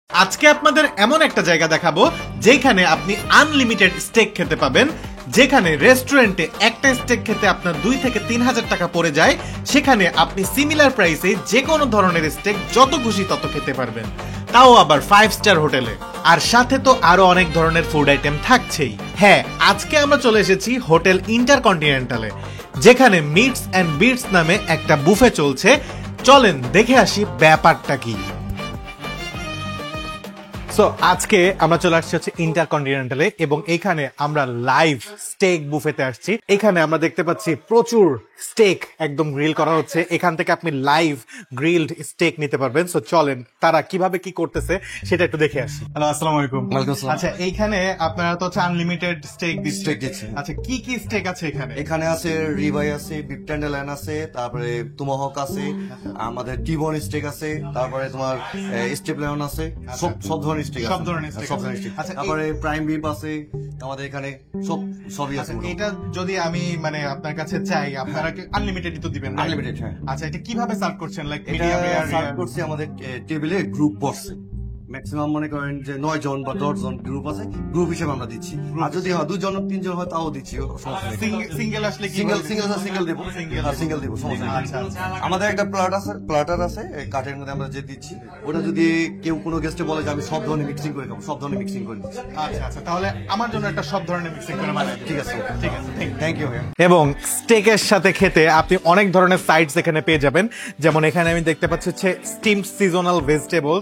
আজকে আপনাদের এমন একটা জায়গা দেখাবো যেখানে আপনি আনলিমিটেড স্টেক খেতে পাবেন, যেখানে রেস্টুরেন্টে একটা স্টেক খেতে আপনার 2 থেকে 3 হাজার টাকা পড়ে যায়, সেখানে আপনি সিমিলার প্রাইসে যে কোনো ধরনের স্টেক যত খুশি তত খেতে পারবেন, তাও আবার 5 স্টার হোটেলে। আর সাথে তো আরো অনেক ধরনের ফুড আইটেম থাকছেই। হ্যাঁ, আজকে আমরা চলে এসেছি হোটেল ইন্টারকন্টিনেন্টালে, যেখানে মিটস অ্যান্ড বিটস নামে একটা বুফে চলছে। চলেন দেখে আসি ব্যাপারটা কি। সো আজকে আমরা চলে আসছি হচ্ছে ইন্টারকন্টিনেন্টালে, এবং এখানে আমরা লাইভ স্টেক বুফেতে আসছি। এখানে আমরা দেখতে পাচ্ছি প্রচুর স্টেক একদম গ্রিল করা হচ্ছে। এখান থেকে আপনি লাইভ গ্রিলড স্টেক নিতে পারবেন। সো চলেন তারা কিভাবে কি করতেছে সেটা একটু দেখে আসি। হ্যালো, আসসালামু আলাইকুম। আচ্ছা, এইখানে আপনারা তো হচ্ছে আনলিমিটেড স্টেক দিচ্ছেন। আচ্ছা, কি কি স্টেক আছে এখানে? এখানে আছে রিবাই আছে, বিফ টেন্ডারলাইন আছে, তারপরে টুমাহক আছে, আমাদের টিবন স্টেক আছে, তারপরে তোমার স্টেপ লেমন আছে, সব ধরনের স্টেক আছে, সব ধরনের steak আছে। আচ্ছা, তারপরে প্রাইম বিফ আছে আমাদের এখানে, সবই আছে। এটা যদি আমি মানে আপনার কাছে চাই, আপনারা আনলিমিটেড তো দিবেন? আনলিমিটেড, হ্যাঁ। আচ্ছা, এটা কিভাবে সার্ভ করছেন? লাইক এটা সার্ভ করছি আমাদের টেবিলে গ্রুপ বসছে, ম্যাক্সিমাম মনে করেন যে 9 জন বা 10 জন গ্রুপ আছে, গ্রুপ হিসেবে আমরা দিচ্ছি। আর যদি 2 জন 3 জন হয় তাও দিচ্ছি, সিঙ্গেল আসলে সিঙ্গেল দেবো, সিঙ্গেল দেবো, সমস্যা নেই। আচ্ছা, আমাদের একটা প্লাটার আছে কাঠের মধ্যে আমরা যে দিচ্ছি, ওটা যদি কেউ কোনো গেস্টে বলে যে আমি সব ধরনের মিক্সিং করে খাবো, সব ধরনের মিক্সিং করে দিচ্ছি। আচ্ছা আচ্ছা, তাহলে আমার জন্য একটা সব ধরনের মিক্সিং করে বানাই। ঠিক আছে, ঠিক আছে, থ্যাংক ইউ। এবং স্টেকের সাথে খেতে আপনি অনেক ধরনের সাইডস এখানে পেয়ে যাবেন। যেমন এখানে আমি দেখতে পাচ্ছি হচ্ছে স্টিমড সিজনাল ভেজিটেবল,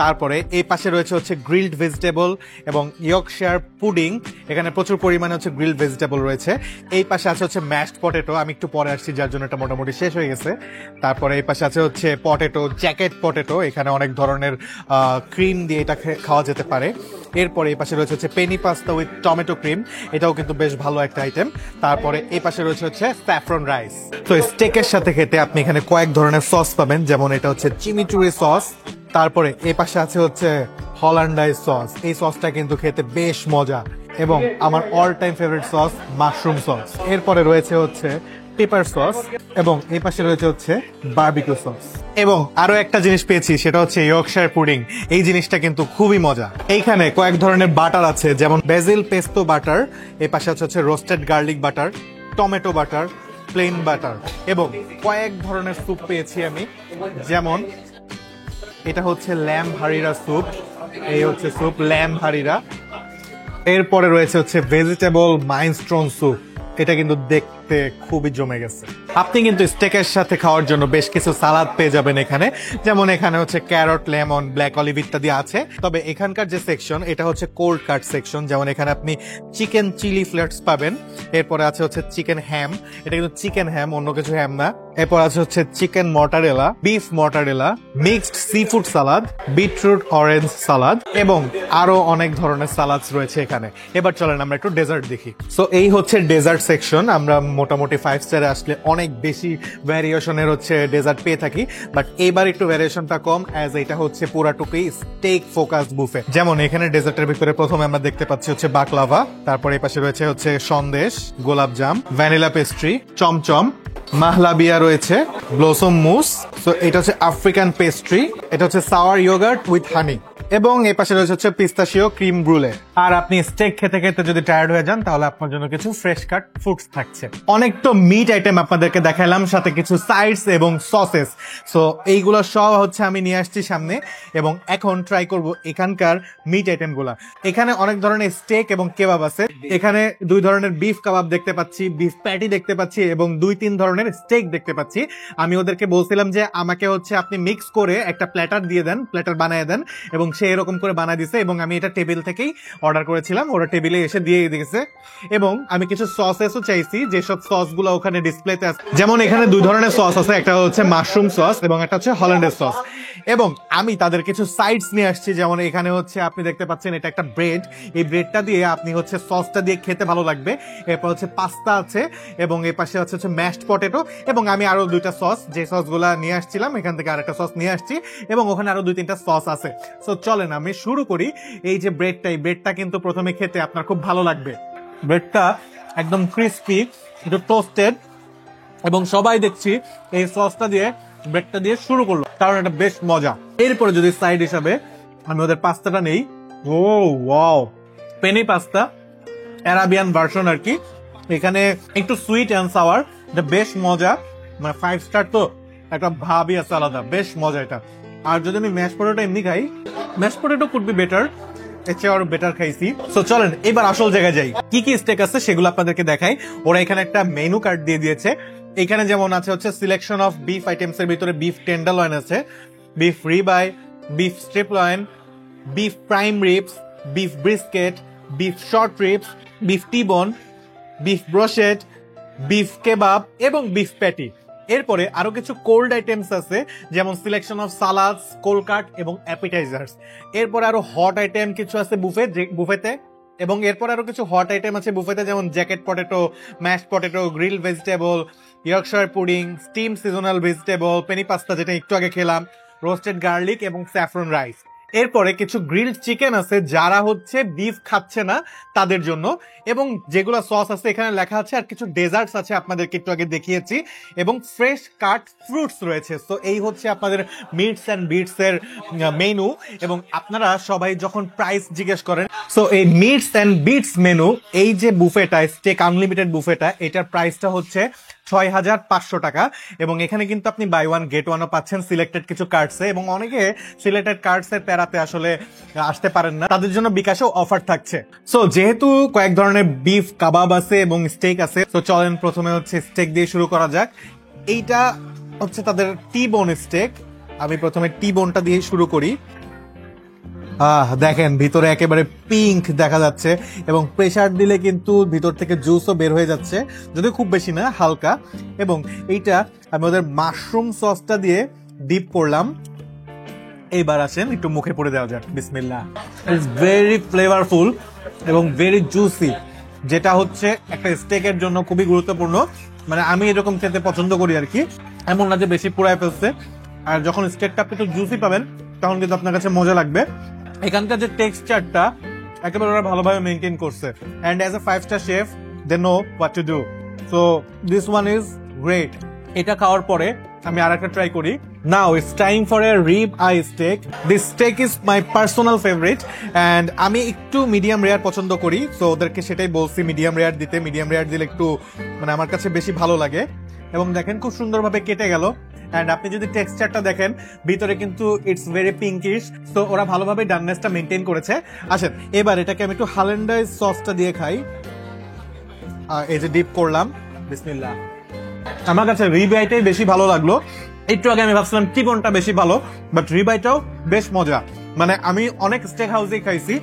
তারপরে এই পাশে রয়েছে হচ্ছে গ্রিলড ভেজিটেবল এবং ইয়র্কশায়ার পুডিং। এখানে প্রচুর পরিমাণে হচ্ছে গ্রিলড ভেজিটেবল রয়েছে। এই পাশে আছে হচ্ছে ম্যাশড পটেটো, আমি একটু পরে আসছি যার জন্য এটা মোটামুটি শেষ হয়ে গেছে। তারপরে এই পাশে আছে হচ্ছে পটেটো, জ্যাকেট পটেটো, এখানে অনেক ধরনের ক্রিম দিয়ে এটা খাওয়া যেতে পারে। এরপরে এই পাশে রয়েছে হচ্ছে Penney pasta with tomato cream, এটাও কিন্তু বেশ ভালো একটা আইটেম। তারপরে এই পাশে রয়েছে হচ্ছে স্যাফরন রাইস। তো স্টেকের সাথে খেতে আপনি এখানে কয়েক ধরনের সস পাবেন, যেমন এটা হচ্ছে চিমিচুরি সস। তারপরে এই পাশে আছে হচ্ছে হল্যান্ডাইজ সস, এই সসটা কিন্তু খেতে বেশ মজা। এবং আমার all time favourite sauce mushroom sauce. এরপরে রয়েছে হচ্ছে পেপার সস, এবং এই পাশে রয়েছে হচ্ছে বারবিকিউ সস। এবং আরো একটা জিনিস পেয়েছি, সেটা হচ্ছে ইয়র্কশায়ার পুডিং। এই জিনিসটা কিন্তু খুবই মজা। এইখানে কয়েক ধরনের বাটার আছে, যেমন বেজিল পেস্তো বাটার, এই পাশে হচ্ছে roasted garlic butter, tomato butter, plain butter, এবং কয়েক ধরনের স্যুপ পেয়েছি আমি। যেমন এটা হচ্ছে ল্যাম হারিরা স্যুপ, এই হচ্ছে স্যুপ ল্যাম হারিরা। এরপরে রয়েছে হচ্ছে ভেজিটেবল মাইনস্টোন স্যুপ, এটা কিন্তু দেখতে খুবই জমে গেছে। আপনি কিন্তু স্টেকের সাথে খাওয়ার জন্য বেশ কিছু সালাদ পেয়ে যাবেন এখানে, যেমন এখানে হচ্ছে ক্যারট, লেমন, ব্ল্যাক অলিভ ইত্যাদি আছে। তবে এখানকার যে সেকশন, এটা হচ্ছে কোল্ড কাট সেকশন। যেমন এখানে আপনি চিকেন চিলি ফ্লেক্স পাবেন, এরপরে আছে হচ্ছে চিকেন হ্যাম, এটা কিন্তু চিকেন হ্যাম, অন্য কিছু হ্যাম না। এরপর আছে হচ্ছে chicken mortadella, beef mortadella, mixed sea food salad, beetroot orange salad, এবং আরো অনেক ধরনের সালাদস রয়েছে এখানে। এবার চলেন আমরা একটু ডেজার্ট দেখি। সো এই হচ্ছে ডেজার্ট সেকশন। আমরা মোটামুটি 5 স্টারে আসলে অনেক বেশি ভ্যারিয়েশনের হচ্ছে ডেজার্ট পেয়ে থাকি, বাট এবার একটু ভ্যারিয়েশনটা কম, অ্যাজ এটা হচ্ছে পুরাটুকুই স্টেক ফোকাস বুফে। যেমন এখানে ডেজার্টের ভিতরে প্রথমে আমরা দেখতে পাচ্ছি হচ্ছে বাকলাভা, তারপর এই পাশে রয়েছে হচ্ছে সন্দেশ, গোলাপজাম, ভ্যানিলা পেস্ট্রি, চমচম, মাহলাবিয়া রয়েছে, ব্লসম মুস। সো এটা হচ্ছে আফ্রিকান পেস্ট্রি, এটা হচ্ছে সাওয়ার ইয়োগার্ট উইথ হানি, এবং এই পাশে রয়েছে হচ্ছে পিস্তাশিও ক্রিম ব্রুলে। আর আপনি স্টেক খেতে খেতে যদি টায়ার্ড হয়ে যান, তাহলে আপনার জন্য কিছু ফ্রেশ কাট ফুডস থাকছে। অনেক তো মিট আইটেম আপনাদেরকে দেখালাম, সাথে কিছু সাইডস এবং সসেস। সো এইগুলো সব হচ্ছে আমি নিয়ে আসছি সামনে, এবং এখন ট্রাই করব এখানকার মিট আইটেম গুলা। এখানে অনেক ধরনের স্টেক এবং কেবাব আছে। এখানে 2 ধরনের বিফ কাবাব দেখতে পাচ্ছি, বিফ প্যাটি দেখতে পাচ্ছি, এবং 2-3 ধরনের স্টেক দেখতে পাচ্ছি। আমি ওদেরকে বলছিলাম যে আমাকে হচ্ছে আপনি মিক্স করে একটা প্ল্যাটার দিয়ে দেন, প্ল্যাটার বানিয়ে দেন, এবং সে এরকম করে বানায় দিছে। এবং আমি এটা টেবিল থেকেই অর্ডার করেছিলাম, ওরা টেবিলে এসে দিয়ে দিয়েছে। এবং আমি কিছু সসেসও চাইছি, যেসব সস গুলো ওখানে ডিসপ্লেতে আছে। যেমন এখানে 2 ধরনের সস আছে, একটা হচ্ছে মাশরুম সস এবং একটা হচ্ছে হল্যান্ডের সস। এবং আমি তাদের কিছু সাইডস নিয়ে আসছি, যেমন এখানে হচ্ছে আপনি দেখতে পাচ্ছেন এটা একটা ব্রেড, এই ব্রেডটা দিয়ে আপনি হচ্ছে সসটা দিয়ে খেতে ভালো লাগবে। এরপর হচ্ছে পাস্তা আছে, এবং এই পাশে হচ্ছে ম্যাশড পটেটো, এবং আমি আরো 2টা সস, যে সসগুলা নিয়ে আসছিলাম এখান থেকে আরেকটা সস নিয়ে আসছি, এবং ওখানে আরো 2-3টা সস আছে। সো চলেন আমি শুরু করি। এই যে ব্রেডটা, এই ব্রেডটা কিন্তু প্রথমে খেতে আপনার খুব ভালো লাগবে। ব্রেডটা একদম ক্রিস্পি, একটু টোস্টেড, এবং সবাই দেখছি এই সসটা দিয়ে ব্রেডটা দিয়ে শুরু করলো, কারণ এটা বেশ মজা। এরপরে যদি সাইড হিসাবে আমি ওদের পাস্তাটা নেই। ও wow, penne pasta, Arabian version আর কি। এখানে একটু সুইট অ্যান্ড সাওয়ার, এটা বেশ মজা। মানে 5 স্টার তো, একটা ভাবই আছে আলাদা, বেশ মজা এটা। আর যদি আমি ম্যাশ পটেটো এমনি খাই, mash potato could be better, এর চেয়ে আরো বেটার খাইছি। সো চলেন এবার আসল জায়গায় যাই, কি কি স্টেক আছে সেগুলো আপনাদেরকে দেখাই। ওরা এখানে একটা মেনু কার্ড দিয়ে দিয়েছে। এখানে যেমন আছে হচ্ছে সিলেকশন অফ বিফ আইটেমস এর ভিতরে বিফ টেন্ডারলয়েন আছে, beef ribeye, beef striploin, beef prime ribs, beef brisket, beef short ribs, beef T-bone, beef brochette, beef kebab এবং বিফ প্যাটি। এরপরে আরো কিছু কোল্ড আইটেমস আছে, যেমন সিলেকশন অফ সালাদস, কোল্ড কাট এবং অ্যাপিটাইজার্স। এরপরে আরো হট আইটেম কিছু আছে বুফেতে, এবং এরপর আরো কিছু হট আইটেম আছে বুফেতে, যেমন jacket potato, mash potato, grill vegetable, Yorkshire pudding, steam seasonal vegetable, Penney pasta যেটা একটু আগে খেলাম, রোস্টেড গার্লিক এবং স্যাফরন রাইস। এরপরে কিছু গ্রিলড চিকেন আছে যারা হচ্ছে বিফ খাচ্ছে না তাদের জন্য, এবং যেগুলো সস আছে এখানে লেখা আছে। আর কিছু ডেজার্টস আছে আপনাদেরকে একটু আগে দেখিয়েছি, এবং ফ্রেশ কাট ফ্রুটস রয়েছে। তো এই হচ্ছে আপনাদের মিটস অ্যান্ড বিটস এর মেনু। এবং আপনারা সবাই যখন প্রাইস জিজ্ঞেস করেন, সো এই মিটস অ্যান্ড বিটস মেনু, এই যে বুফেটা, স্টেক আনলিমিটেড বুফেটা, এটার প্রাইসটা হচ্ছে 6,500 টাকা। এবং এখানে কিন্তু আপনি বাই ওয়ান গেট ওয়ানও পাচ্ছেন সিলেক্টেড কিছু কার্ডসে, এবং অনেকে সিলেক্টেড কার্ডসের প্যারাতে আসলে আসতে পারেন না, তাদের জন্য বিকাশেও অফার থাকছে। সো যেহেতু কয়েক ধরনের বিফ কাবাব আছে এবং স্টেক আছে, তো চলেন প্রথমে হচ্ছে স্টেক দিয়ে শুরু করা যাক। এইটা হচ্ছে তাদের টি বোন স্টেক। আমি প্রথমে টি বোনটা দিয়ে শুরু করি। দেখেন ভিতরে একেবারে পিঙ্ক দেখা যাচ্ছে, এবং প্রেসার দিলে কিন্তু ভিতর থেকে জুসও বের হয়ে যাচ্ছে, যদিও খুব বেশি না, হালকা। এবং এইটা আমি ওদের মাশরুম সসটা দিয়ে ডিপ করলাম। এইবার আসেন একটু মুখে পড়ে দেওয়া যাক, বিসমিল্লাহ। ইটস ভেরি ফ্লেভারফুল এবং ভেরি জুসি, যেটা হচ্ছে একটা স্টেকের জন্য খুবই গুরুত্বপূর্ণ। মানে আমি এরকম খেতে পছন্দ করি আর কি, এমন না যে বেশি পুরায় ফেলছে। আর যখন স্টেকটা আপনি একটু জুসি পাবেন, তখন কিন্তু আপনার কাছে মজা লাগবে। এখানকার যে টেক্সচারটা একেবারে ওরা ভালোভাবে মেনটেন করছে, and as a 5 star chef they know what to do. So this one is great. এটা খাওয়ার পরে আমি আরেকটা ট্রাই করি। Now it's time for a rib eye steak. This steak is my personal favourite, and আমি একটু medium rare পছন্দ করি। সো ওদেরকে সেটাই বলছি মিডিয়াম রেয়ার দিতে। মিডিয়াম রেয়ার দিলে একটু মানে আমার কাছে বেশি ভালো লাগে। এবং দেখেন খুব সুন্দরভাবে কেটে গেল। এন্ড আপনি যদি টেক্সচারটা দেখেন, ভিতরে কিন্তু ইটস ভেরি পিঙ্কিশ। তো ওরা ভালোভাবে ডাননেসটা মেনটেন করেছে। আসেন এবার এটাকে আমি একটু হালেন্ডাইজ সসটা দিয়ে খাই। এই যে ডিপ করলাম, বিসমিল্লাহ। আমার কাছে রিবাইটাই বেশি ভালো লাগলো। একটু আগে আমি ভাবছিলাম টিবনটা বেশি ভালো, বাট রিবাইটাও বেশ মজা। মানে আমি অনেক স্টেক হাউসেই খাইছি,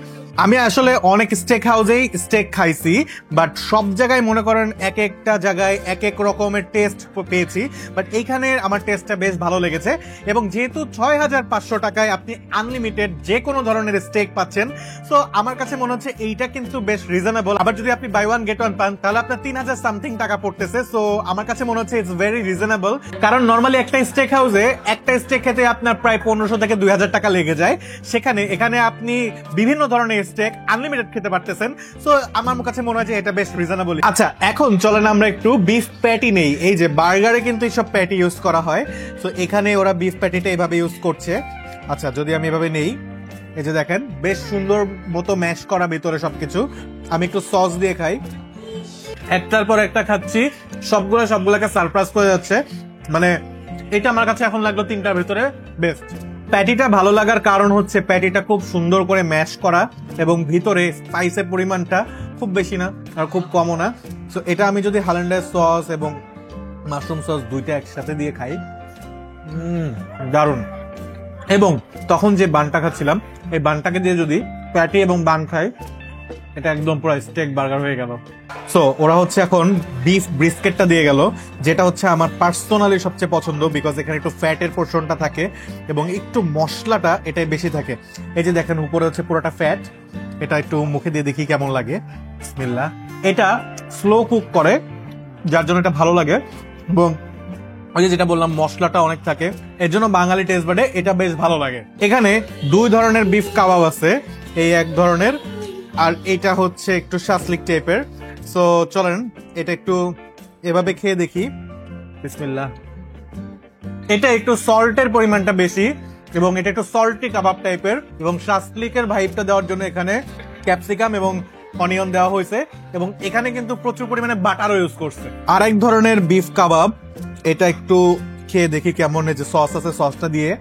আমি আসলে অনেক স্টেক হাউসেই স্টেক খাইছি, বাট সব জায়গায় মনে করেন এক একটা জায়গায় এক এক রকমের টেস্ট পেয়েছি, বাট এইখানে আমার টেস্টটা বেশ ভালো লেগেছে। এবং যেহেতু 6,500 টাকায় আপনি আনলিমিটেড যে কোনো ধরনের স্টেক পাচ্ছেন, সো আমার কাছে মনে হচ্ছে এইটা কিন্তু বেশ রিজনেবল। আবার যদি আপনি বাই ওয়ান গেট ওয়ান পান, তাহলে আপনার 3,000 সামথিং টাকা পড়তেছে। সো আমার কাছে মনে হচ্ছে ইটস ভেরি রিজনেবল, কারণ নর্মালি একটা স্টেক হাউসে একটা স্টেক খেতে আপনার প্রায় 1,500 থেকে 2,000 টাকা লেগে যায়। সেখানে এখানে আপনি বিভিন্ন ধরনের স্টেক আনলিমিটেড খেতে পারতেছেন। সো আমার কাছে মনে হয় যে এটা বেশ রিজনেবল। আচ্ছা এখন চলেন আমরা একটু বিফ প্যাটি নেই। এই যে বার্গারে কিন্তু এইসব প্যাটি ইউজ করা হয়, সো এখানে ওরা বিফ প্যাটিটা এভাবে ইউজ করছে। আচ্ছা যদি আমি এভাবে নেই, এই যে দেখেন বেশ সুন্দর মতো ম্যাশ করা ভিতরে সবকিছু। আমি একটু সস দিয়ে খাই, একটার পর একটা খাচ্ছি, সবগুলোকে সারপ্রাইজ করে যাচ্ছে। মানে এটা আমার কাছে এখন লাগলো 3টার ভিতরে বেস্ট। প্যাটিটা ভালো লাগার কারণ হচ্ছে প্যাটিটা খুব সুন্দর করে ম্যাশ করা, এবং ভিতরে স্পাইসের পরিমাণটা খুব বেশি না আর খুব কমও না। সো এটা আমি যদি হালেন্ডার সস এবং মাশরুম সস দুইটা একসাথে দিয়ে খাই, দারুণ। এবং তখন যে বানটা খাচ্ছিলাম, এই বানটাকে দিয়ে যদি প্যাটি এবং বান খাই, এটা একদম পুরো স্টেক বার্গার হয়ে গেল। সো ওরা হচ্ছে এখন বিফ ব্রিস্কেটটা দিয়ে গেল, যেটা হচ্ছে আমার পার্সোনালি সবচেয়ে পছন্দ, বিকজ এখানে একটু ফ্যাটের পোর্শনটা থাকে এবং একটু মশলাটা এটাই বেশি থাকে। এই যে দেখেন উপরে হচ্ছে পুরোটা ফ্যাট। এটা একটু মুখে দিয়ে দেখি কেমন লাগে, বিসমিল্লাহ। এটা স্লো কুক করে, যার জন্য এটা ভালো লাগে। এবং ওই যে যেটা বললাম মশলাটা অনেক থাকে, এর জন্য বাঙালি টেস্ট বাডে এটা বেশ ভালো লাগে। এখানে 2 ধরনের বিফ কাবাব আছে, এই এক ধরনের, আর এটা হচ্ছে একটু শাসলিক টাইপের। সো চলেন এটা একটু এভাবে খেয়ে দেখি, বিসমিল্লাহ। এটা একটু সল্টের পরিমাণটা বেশি, এবং এটা একটু সল্টি কাবাব টাইপের, এবং শাসলিকের ভাইবটা দেওয়ার জন্য এখানে ক্যাপসিকাম এবং অনিয়ন দেওয়া হয়েছে, এবং এখানে কিন্তু প্রচুর পরিমাণে বাটারও ইউজ করছে। আরেক ধরনের বিফ কাবাব, এটা একটু খেয়ে দেখি কেমন, এই যে সস আছে সসটা দিয়ে।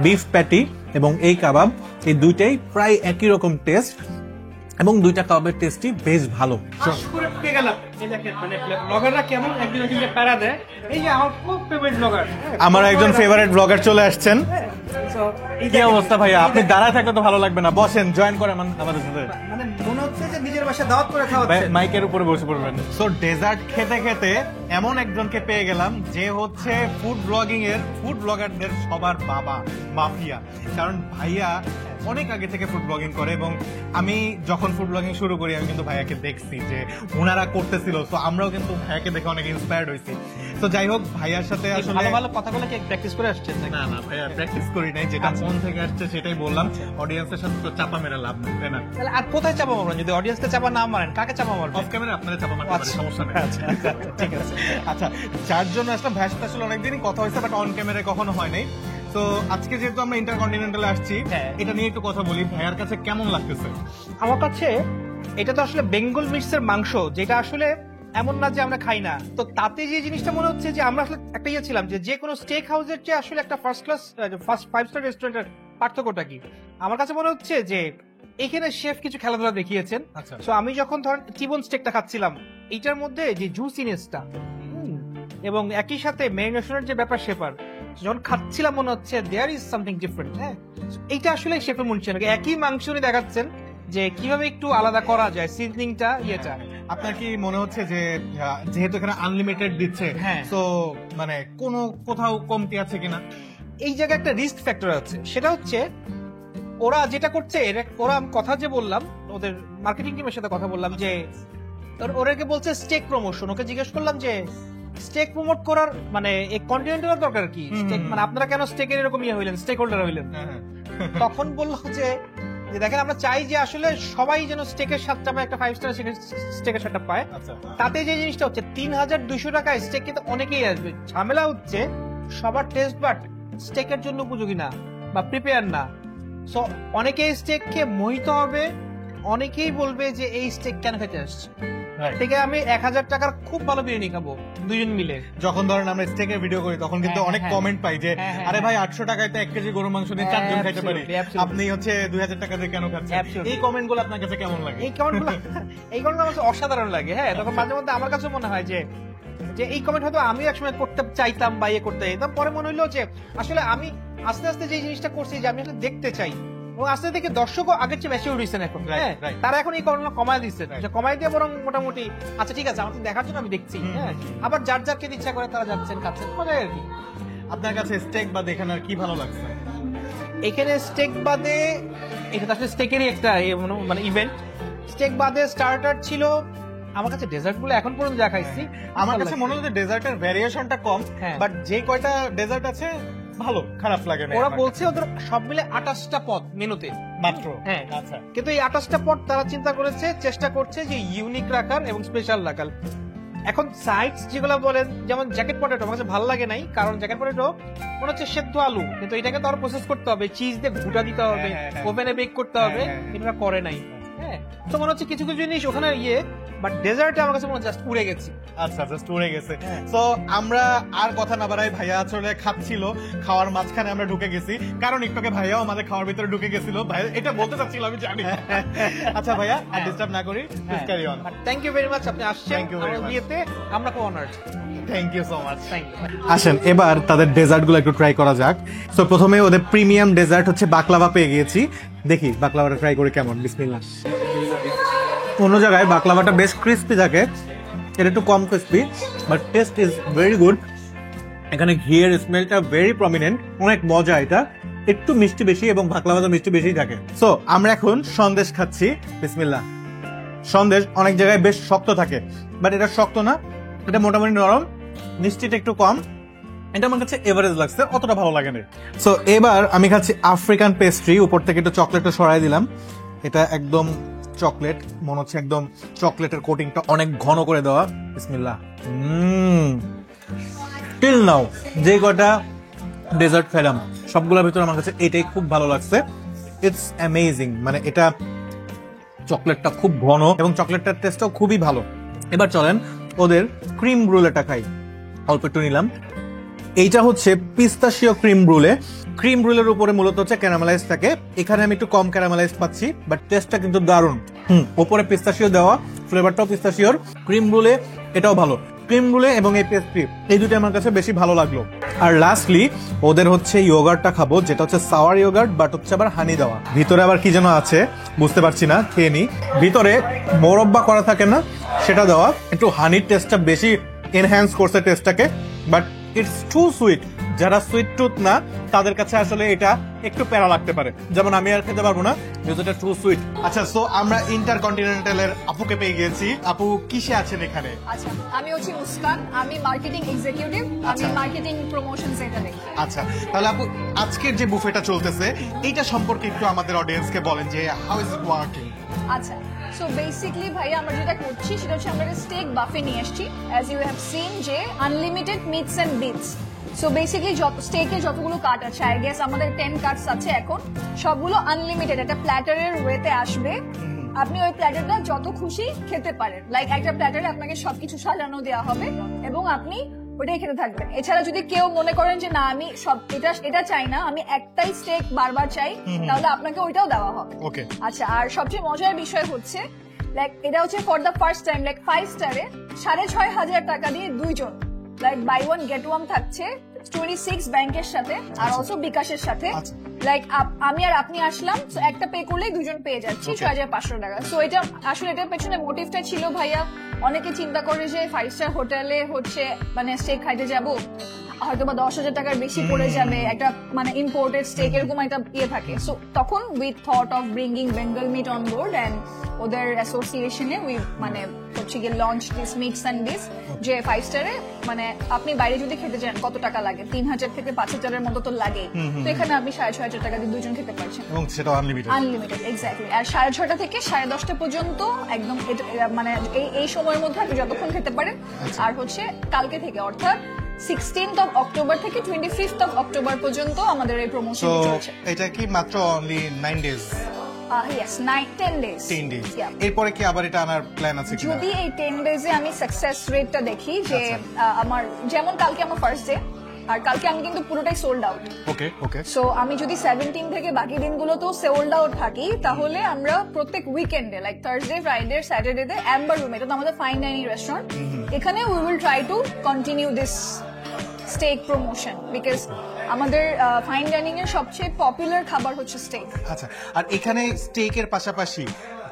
বিফ প্যাটি এবং এই কাবাব, এই দুইটাই প্রায় একই রকম টেস্ট, এবং দুইটা কাবাবের টেস্টই বেশ ভালো। আমার একজন ফেভারিট ব্লগার চলে আসছেন। কি অবস্থা ভাইয়া, আপনি দাঁড়ায় থাকলে তো ভালো লাগবে না, বসেন, জয়েন করেন আমাদের সাথে। মানে মনে হচ্ছে যে নিজের বাসায় দাওয়াত করে খাওয়াচ্ছেন। মাইকের উপরে বসে পড়বেন। সো ডেজার্ট খেতে খেতে এমন একজনকে পেয়ে গেলাম যে হচ্ছে ফুড ব্লগারদের সবার বাবা, মাফিয়া। কারণ ভাইয়া অনেক আগে থেকে ফুড ব্লগিং করে, এবং আমি যখন ফুড ব্লগিং শুরু করি আমি কিন্তু ভাইয়াকে দেখছি যে ওনারা করতেছিল, তো আমরাও কিন্তু ভাইয়াকে দেখে অনেক ইন্সপায়ার্ড হয়েছি। তো যাই হোক, ভাইয়ার সাথে আসলে ভালো ভালো কথাগুলো কি প্র্যাকটিস করে আসছেন? না না ভাইয়া, প্র্যাকটিস করি নাই, যেটা মন থেকে আসছে সেটাই বললাম। অডিয়েন্সের সাথে তো চাপা মেরা লাভ নেই, তাই না? তাহলে আর কোথায় চাপা মারবেন? যদি অডিয়েন্সকে চাপা না মারেন, কাকে চাপা মারবেন? অফ ক্যামেরা আপনারা চাপা মারতে পারেন, সমস্যা নেই। ঠিক আছে। আচ্ছা, যার জন্য আসলে ভাইয়ের সাথে আসলে অনেকদিনই কথা হয়েছে, বাট অন ক্যামেরায় কখনো হয় নাই। তো আজকে যেহেতু আমরা ইন্টারকন্টিনেন্টালে আসছি, এটা নিয়ে একটু কথা বলি। ভাইয়ার কাছে কেমন লাগতেছে? আমার কাছে এটা তো আসলে বেঙ্গল মিটসের মাংস, যেটা আসলে এমন না যে আমরা খাই না। তো তাতে যে জিনিসটা মনে হচ্ছে যে আমরা আসলে একটা ইয়ে ছিলাম যে কোনো স্টেক হাউসের চেয়ে আসলে একটা ফার্স্ট 5 স্টার রেস্টুরেন্টের পার্থক্যটা কি। আমার কাছে মনে হচ্ছে যে এখানে শেফ কিছু খেলাধুলা দেখিয়েছেন। আচ্ছা। তো আমি যখন ধরেন টিবন স্টেকটা খাচ্ছিলাম, এইটার মধ্যে যে জুসিনেসটা এবং একই সাথে ম্যারিনেশনের যে ব্যাপার স্যাপার, যখন খাচ্ছিলাম মনে হচ্ছে দেয়ার ইজ সামথিং ডিফারেন্ট। হ্যাঁ, এইটা আসলে শেফের মনে হচ্ছে একই মাংস উনি দেখাচ্ছেন যে কিভাবে একটু আলাদা করা যায় সিজনিংটা, ইয়েটা। আপনার কি মনে হচ্ছে যে যেহেতু এখানে আনলিমিটেড দিচ্ছে, হ্যাঁ, তো মানে কোথাও কমতি আছে কিনা? এই জায়গায় একটা রিস্ক ফ্যাক্টর আছে, সেটা হচ্ছে ওরা যেটা করছে, ওরা কথা যে বললাম, ওদের মার্কেটিং টিমের সাথে কথা বললাম যে ওরাকে বলছে স্টেক প্রমোশন। ওকে জিজ্ঞেস করলাম যে স্টেক প্রমোট করার মানে এই কন্টিনেন্টাল দরকার কি? স্টেক মানে আপনারা কেন স্টেকের এরকম ইয়ে হইলেন, স্টেক হোল্ডার হইলেন? তখন বললো যে দেখেন, আমরা চাই যে আসলে সবাই যেন স্টেকের স্বাদটা পায়, একটা 5 স্টার স্টেকের স্বাদটা পায়। তাতে যে জিনিসটা হচ্ছে 3200 টাকায় স্টেক খেতে অনেকেই আসবে। ঝামেলা হচ্ছে সবার টেস্ট বাট স্টেকের জন্য উপযোগী না বা প্রিপেয়ার না। সো অনেকেই স্টেক খেয়ে মোহিত হবে, অনেকেই বলবে যে এই স্টেক কেন খেতে আসছে। থেকে আমি 1000 টাকার খুব ভালো বিরিয়ানি খাবো দুজন মিলে। যখন ধরেন আমরা স্টেকের ভিডিও করি তখন কিন্তু অনেক কমেন্ট পাই যে আরে ভাই 800 টাকায় তো 1 কেজি গরু মাংস নিয়ে 4 জন খাইতে পারি, আপনি হচ্ছে 2000 টাকা দিয়ে কেন খাচ্ছেন? এই কমেন্ট গুলো আপনার কাছে কেমন লাগে? এই কমেন্ট গুলো আমার কাছে অসাধারণ লাগে। হ্যাঁ, তখন মাঝে মধ্যে আমার কাছে মনে হয় যে এই কমেন্ট হয়তো আমি একসময় করতে চাইতাম বা ইয়ে করতে চাইতাম, পরে মনে হইলো যে আসলে আমি আস্তে আস্তে যে জিনিসটা করছি যে আমি আসলে দেখতে চাই, এবং আস্তে থেকে দর্শকও আগের চেয়ে বেশি উঠেছেন এখন। তারা এখন এই কমেন্ট কমায় দিচ্ছে, কমায় দিয়ে বরং মোটামুটি আচ্ছা ঠিক আছে, আমাকে দেখার জন্য আমি দেখছি। হ্যাঁ, আবার যার যার খেতে ইচ্ছা করে তারা যাচ্ছেন, খাচ্ছেন, মজাই আর কি। আপনার কাছে স্টেক বা এখানে আর কি ভালো লাগছে? এখানে স্টেক বাদে, এটা আসলে স্টেকেরই একটা মানে ইভেন্ট। স্টেক বাদে স্টার্টার ছিল। আমার কাছে ডেজার্ট গুলো এখন পর্যন্ত যা খাইছি, আমার কাছে মনে হচ্ছে ডেজার্টের ভ্যারিয়েশনটা কম, বাট যে কয়টা ডেজার্ট আছে ভালো, খারাপ লাগে না। ওরা বলছে ওদের সব মিলে 28টা পদ মেনুতে মাত্র। হ্যাঁ, আচ্ছা। কিন্তু এই 28টা পদ তারা চিন্তা করেছে, চেষ্টা করছে যে ইউনিক রাখার এবং স্পেশাল রাখার। এখন সাইডস যেগুলো বলেন, যেমন জ্যাকেট পটেটো, আমার কাছে ভালো লাগে নাই, কারণ জ্যাকেট পটেটো মনে হচ্ছে সেদ্ধ আলু, কিন্তু এটাকে তো আরো প্রসেস করতে হবে, চিজ দিয়ে ঘুটা দিতে হবে, ওভেনে বেক করতে হবে, এটা করে নাই। হ্যাঁ, তো মনে হচ্ছে কিছু কিছু জিনিস ওখানে বাট ডেজার্টে আমার কাছে মনে জাস্ট উড়ে গেছে। আচ্ছা, জাস্ট উড়ে গেছে। তো আমরা আর কথা না বাড়াই, ভাইয়া আসলে খাচ্ছিল, খাওয়ার মাঝখানে আমরা ঢুকে গেছি, কারণ একটুকে ভাইয়াও আমাদের খাওয়ার ভিতরে ঢুকে গেছিল। ভাই এটা বলতে চাচ্ছিল, আমি জানি। আচ্ছা ভাইয়া, আর ডিস্টার্ব না করি, please carry on. Thank you very much, আপনি আসছেন। থ্যাংক ইউ ভেরি মাচ, বিয়েতে আমরা খুব honoured. Thank you so much. Thank you. আসেন এবার তাদের ডেজার্ট গুলো একটু ট্রাই করা যাক। সো প্রথমে ওদের প্রিমিয়াম ডেজার্ট হচ্ছে বাকলাভা পেয়ে গিয়েছি, দেখি বাকলাভাটা ট্রাই করে কেমন। বিসমিল্লাহ। অন্য জায়গায় বাকলাভাটা বেশ ক্রিস্পি থাকে, এটা একটু কম crispy, but taste is very good. এখানে ঘিয়ের স্মেলটা ভেরি প্রমিনেন্ট, অনেক মজা। এটা একটু মিষ্টি বেশি এবং বাকলাভা তো মিষ্টি বেশি থাকে। সো আমরা এখন সন্দেশ খাচ্ছি। বিসমিল্লাহ। সন্দেশ অনেক জায়গায় বেশ শক্ত থাকে, বাট এটা শক্ত না, এটা মোটামুটি নরম, মিষ্টিটা একটু কম। এটা আমার কাছে এভারেজ লাগছে, অতটা ভালো লাগে না। সো এবার আমি খাচ্ছি আফ্রিকান পেস্ট্রি, উপর থেকে একটু চকলেটটা সরাই দিলাম। এটা একদম চকলেট, মনে হচ্ছে একদম চকলেটের কোটিংটা অনেক ঘন করে দেওয়া। বিসমিল্লাহ। টিল নাও যে কটা ডেজার্ট খেলাম সবগুলোর ভিতরে আমার কাছে এটাই খুব ভালো লাগছে। ইটস অ্যামেজিং, মানে এটা চকলেটটা খুব ঘন এবং চকলেটটার টেস্টটাও খুবই ভালো। এবার চলেন ওদের ক্রিম ব্রুলেটা খাই, অল্প একটু নিলাম। এইটা হচ্ছে পিস্তাশিও ক্রিম ব্রুলে। ক্রিম ব্রুলের উপরে মূলত হচ্ছে ক্যারামেলাইজ থাকে, এখানে আমি একটু কম ক্যারামেলাইজ পাচ্ছি, বাট টেস্টটা কিন্তু দারুণ। উপরে পিস্তাশিও দেওয়া, ফ্লেভারটাও পিস্তাশিওর। ক্রিম ব্রুলে এটাও ভালো, ক্রিম ব্রুলে এবং এই পেস্ট্রি, এই দুটো আমার কাছে বেশি ভালো লাগলো। আর লাস্টলি ওদের হচ্ছে ইয়োগার্টটা খাবো, যেটা হচ্ছে সাওয়ার ইয়োগার্ট, বাট হচ্ছে আবার হানি দেওয়া। ভিতরে আবার কি যেন আছে বুঝতে পারছি না, খেয়ে নি। ভিতরে মোরব্বা করা থাকে না, সেটা দেওয়া, একটু হানির টেস্টটা বেশি এনহ্যান্স করছে টেস্টটাকে, বাট ইটস টু সুইট। যারা সুইট টুথ না তাদের কাছে আসলে এটা একটু প্যারা লাগতে পারে, যেমন আমি আর খেতে পারবো না যেহেতু এটা টু সুইট। আচ্ছা, সো আমরা ইন্টারকন্টিনেন্টালের আপুকে পেয়ে গেছি। আপু কিসে আছেন এখানে? আচ্ছা, আমি হচ্ছি মুস্কান, আমি মার্কেটিং এক্সিকিউটিভ, আমি আচ্ছা। মার্কেটিং প্রমোশন এটা দেখি। আচ্ছা, তাহলে আপু আজকের যে বুফেটা চলতেছে এইটা সম্পর্কে একটু আমাদের অডিয়েন্সকে বলেন যে হাউ ইজ ইট ওয়ার্কিং। আচ্ছা, সো বেসিক্যালি ভাই আমরা যেটা করছি সেটা হচ্ছে আমরা স্টেক বাফে নিয়ে আসছি, অ্যাজ ইউ হ্যাভ সিন যে unlimited meats and bits. So basically যত স্টেকে যতগুলো কাট আছে, আই গেস আমাদের 10 কাটস আছে এখন, সবগুলো আনলিমিটেড একটা প্ল্যাটারের ওয়েতে আসবে। আপনি ওই প্ল্যাটারটা যত খুশি খেতে পারেন, লাইক একটা প্ল্যাটারে আপনাকে সবকিছু সাজানো দেওয়া হবে এবং আপনি ওইটাই খেতে থাকবেন। এছাড়া যদি কেউ মনে করেন যে না আমি সব এটা চাই না, আমি একটাই স্টেক বারবার চাই, তাহলে আপনাকে ওইটাও দেওয়া হবে। ওকে। আচ্ছা, আর সবচেয়ে মজার বিষয় হচ্ছে লাইক এটা হচ্ছে for the first time like 5 স্টারে 6,500 টাকা দিয়ে দুইজন, like buy one get one থাকছে 26 ব্যাংকের সাথে আর অলসো বিকাশের সাথে। আচ্ছা। লাইক আমি আর আপনি আসলাম, so একটা পে করলেই দুজন পেয়ে যাচ্ছি 6,500 টাকা। সো এটা আসলে এটার পেছনে মোটিভটা ছিল ভাইয়া, অনেকে চিন্তা করে যে 5 স্টার হোটেলে হচ্ছে মানে স্টেক খাইতে যাব, হয়তো বা 10,000 টাকার বেশি পড়ে যাবে, একটা মানে ইম্পোর্টেড স্টেক এরকম একটা ইয়ে থাকে। সো তখন we thought of bringing Bengal meat on board and ওদের অ্যাসোসিয়েশনে উই মানে হচ্ছে গিয়ে launch this mix and this, যে 5 স্টারে মানে আপনি বাইরে যদি খেতে যান কত টাকা লাগে, 3,000 থেকে 5,000-এর মতো তো লাগেই, তো এখানে আপনি 6,500 টাকা দিয়ে দুজন খেতে পারছেন এবং সেটা আনলিমিটেড। Unlimited, exactly. আর 6:30 থেকে 10:30 পর্যন্ত একদম মানে এই সময়ের মধ্যে আপনি যতক্ষণ খেতে পারেন। আর হচ্ছে কালকে থেকে অর্থাৎ 16th of October থেকে 25th of October পর্যন্ত আমাদের এই প্রমোশন তো চলছে। এটা কি মাত্র only 9 days? Yes, 10 days। 10 days. Yeah. এরপরে কি আবার এটা আনার প্ল্যান আছে কিনা? যদি এই 10 ডেজে আমি সাকসেস রেটটা দেখি যে আচ্ছা। আমার যেমন কালকে আমার ফার্স্ট ডে, আর কালকে আমি কিন্তু পুরোটাই সোল্ড আউট। ওকে ওকে। সো আমি যদি 17 থেকে বাকি দিনগুলোতেও সোল্ড আউট থাকি, তাহলে আমরা প্রত্যেক উইকেন্ডে লাইক থার্সডে, ফ্রাইডে, স্যাটারডেতে অ্যাম্বার রুম, এটা তো আমাদের ফাইন ডাইনিং রেস্টুরেন্ট, এখানে we will try to continue this steak promotion, because আমাদের ফাইন ডাইনিং এর সবচেয়ে পপুলার খাবার হচ্ছে স্টেক। আচ্ছা, আর এখানে স্টেকের পাশাপাশি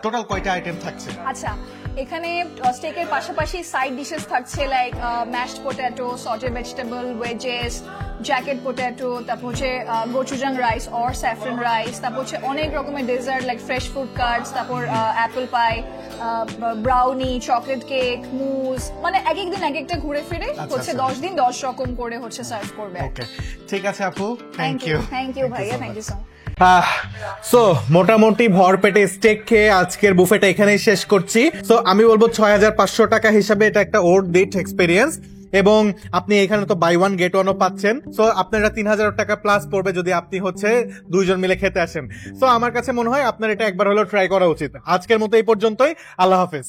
টোটাল কয়টা আইটেম থাকছে? আচ্ছা, এখানে স্টেকের পাশাপাশি সাইড ডিশেস থাকছে like mashed potato, sauteed vegetable, wedges, jacket potato, তারপর হচ্ছে gochujang rice or saffron rice, তারপর হচ্ছে অনেক রকমের dessert like fresh fruit cuts, তারপর apple pie, brownie, chocolate cake, mousse, মানে এক এক দিন এক একটা ঘুরে ফিরে হচ্ছে 10 দিন 10 রকম করে হচ্ছে সার্ভ করবে। ওকে, ঠিক আছে আপু, থ্যাংক ইউ। থ্যাংক ইউ ভাইয়া, thank you so much. So মোটামুটি ভরপেটে স্টেক খেয়ে আজকের বুফেটা এখানেই শেষ করছি। সো আমি বলবো 6,500 টাকা হিসাবে এটা একটা ওর দিট এক্সপিরিয়েন্স, এবং আপনি এখানে তো বাই ওয়ান গেট ওয়ানও পাচ্ছেন। সো আপনারা 3,000 টাকা প্লাস পড়বে যদি আপনি হচ্ছে দুইজন মিলে খেতে আসেন। সো আমার কাছে মনে হয় আপনার এটা একবার হলেও ট্রাই করা উচিত। আজকের মতো এই পর্যন্তই, আল্লাহ হাফেজ।